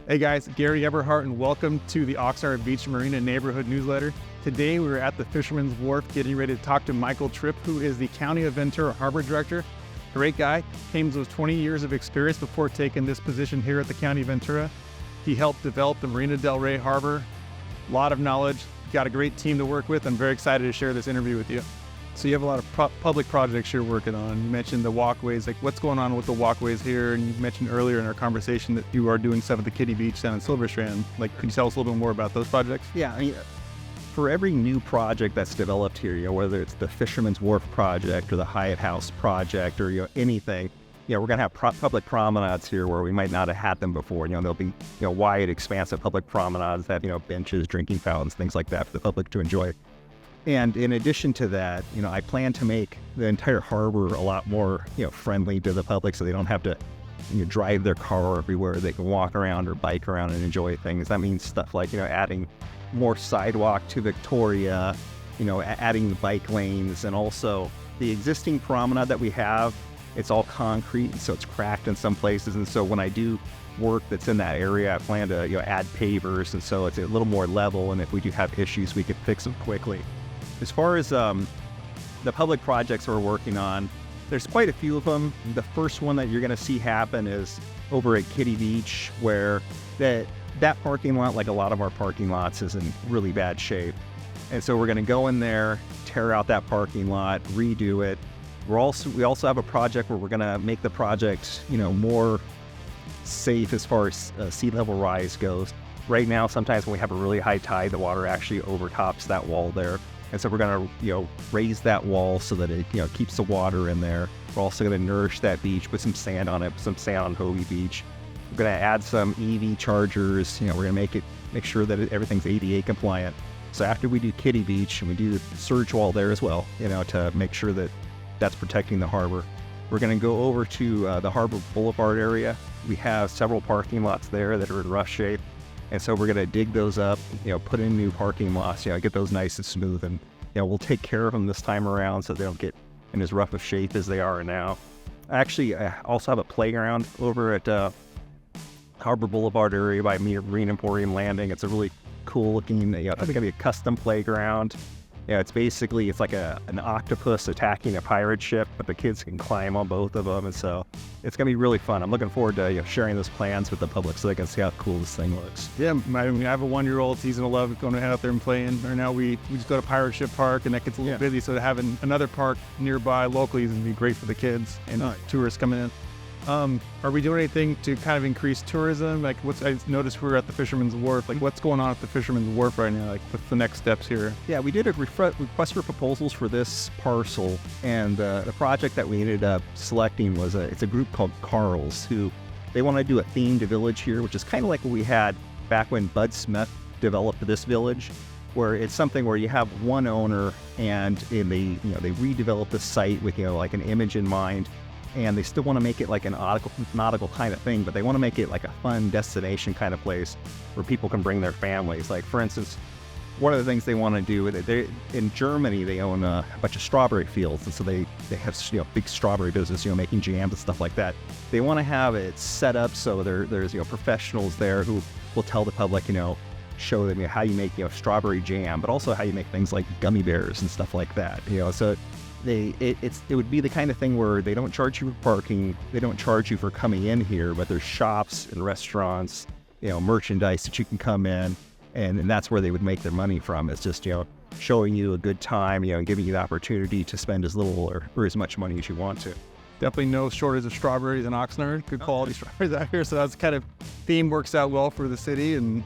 Hey guys, Garry Eberhardt, and welcome to the Oxnard Beach Marina Neighborhood Newsletter. Today we're at the Fisherman's Wharf getting ready to talk to Michael Tripp, who is the County of Ventura Harbor Director. Great guy, came with 20 years of experience before taking this position here at the County of Ventura. He helped develop the Marina del Rey Harbor. A lot of knowledge, got a great team to work with. I'm very excited to share this interview with you. So you have a lot of public projects you're working on. You mentioned the walkways, like what's going on with the walkways here, and you mentioned earlier in our conversation that you are doing stuff at the Kiddy Beach down in Silver Strand. Like, could you tell us a little bit more about those projects? Yeah, I mean, for every new project that's developed here, whether it's the Fisherman's Wharf project or the Hyatt House project or anything, we're going to have public promenades here where we might not have had them before. There'll be wide, expansive public promenades that have benches, drinking fountains, things like that for the public to enjoy. And in addition to that, I plan to make the entire harbor a lot more, friendly to the public, so they don't have to drive their car everywhere. They can walk around or bike around and enjoy things. That means stuff like, adding more sidewalk to Victoria, adding the bike lanes, and also the existing promenade that we have, it's all concrete, so it's cracked in some places. And so when I do work that's in that area, I plan to, add pavers, and so it's a little more level. And if we do have issues, we can fix them quickly. As far as the public projects we're working on, there's quite a few of them. The first one that you're going to see happen is over at Kiddy Beach, where that parking lot, like a lot of our parking lots, is in really bad shape. And so we're going to go in there, tear out that parking lot, redo it. We also have a project where we're going to make the project, more safe as far as sea level rise goes. Right now, sometimes when we have a really high tide, the water actually overtops that wall there. And so we're going to, raise that wall so that it, keeps the water in there. We're also going to nourish that beach, put some sand on it, put some sand on Hobie Beach. We're going to add some EV chargers. We're going to make sure that everything's ADA compliant. So after we do Kiddy Beach, and we do the surge wall there as well, to make sure that that's protecting the harbor. We're going to go over to the Harbor Boulevard area. We have several parking lots there that are in rough shape. And so we're going to dig those up, put in new parking lots, get those nice and smooth. And, we'll take care of them this time around so they don't get in as rough of shape as they are now. Actually, I also have a playground over at Harbor Boulevard area by Marine Emporium Landing. It's a really cool looking, I think it's going to be a custom playground. It's like an octopus attacking a pirate ship, but the kids can climb on both of them. And so it's going to be really fun. I'm looking forward to sharing those plans with the public so they can see how cool this thing looks. Yeah, I have a 1-year-old, he's in 11, going to head out there and playing. Right now we just go to Pirate Ship Park, and that gets a little busy, so having another park nearby locally is going to be great for the kids and tourists coming in. Are we doing anything to kind of increase tourism? Like, I noticed we were at the Fisherman's Wharf. Like, what's going on at the Fisherman's Wharf right now? Like, what's the next steps here? Yeah, we did a request for proposals for this parcel, and the project that we ended up selecting was it's a group called Carl's, who they want to do a themed village here, which is kind of like what we had back when Bud Smith developed this village, where it's something where you have one owner and they redevelop the site with like an image in mind. And they still want to make it like an nautical kind of thing, but they want to make it like a fun destination kind of place where people can bring their families. Like, for instance, one of the things they want to do, in Germany, they own a bunch of strawberry fields. And so they have, big strawberry business, making jams and stuff like that. They want to have it set up so there's, professionals there who will tell the public, show them how you make, strawberry jam, but also how you make things like gummy bears and stuff like that. So it would be the kind of thing where they don't charge you for parking, they don't charge you for coming in here, but there's shops and restaurants, merchandise that you can come in, and that's where they would make their money from. It's just, showing you a good time, and giving you the opportunity to spend as little or as much money as you want to. Definitely no shortage of strawberries in Oxnard. Good quality strawberries out here. So that's kind of theme works out well for the city, and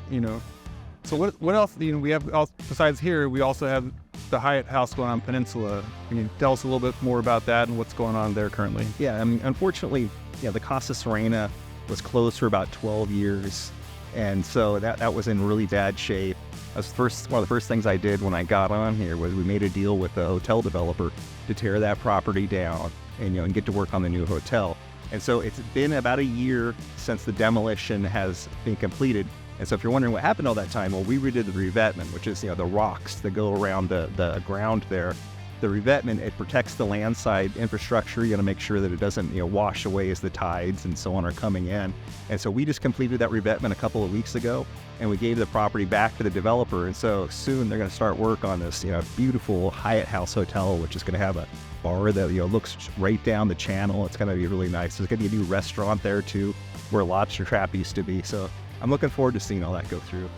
So what else? We have besides here, we also have the Hyatt House going on Peninsula. Can you tell us a little bit more about that and what's going on there currently? Yeah, I mean, unfortunately, the Casa Serena was closed for about 12 years, and so that was in really bad shape. One of the first things I did when I got on here was we made a deal with the hotel developer to tear that property down and get to work on the new hotel. And so it's been about a year since the demolition has been completed. And so if you're wondering what happened all that time, well, we redid the revetment, which is, the rocks that go around the ground there. The revetment, it protects the landside infrastructure. You got to make sure that it doesn't, wash away as the tides and so on are coming in. And so we just completed that revetment a couple of weeks ago, and we gave the property back to the developer. And so soon they're going to start work on this, beautiful Hyatt House Hotel, which is going to have a bar that, looks right down the channel. It's going to be really nice. There's going to be a new restaurant there too, where Lobster Trap used to be. So I'm looking forward to seeing all that go through.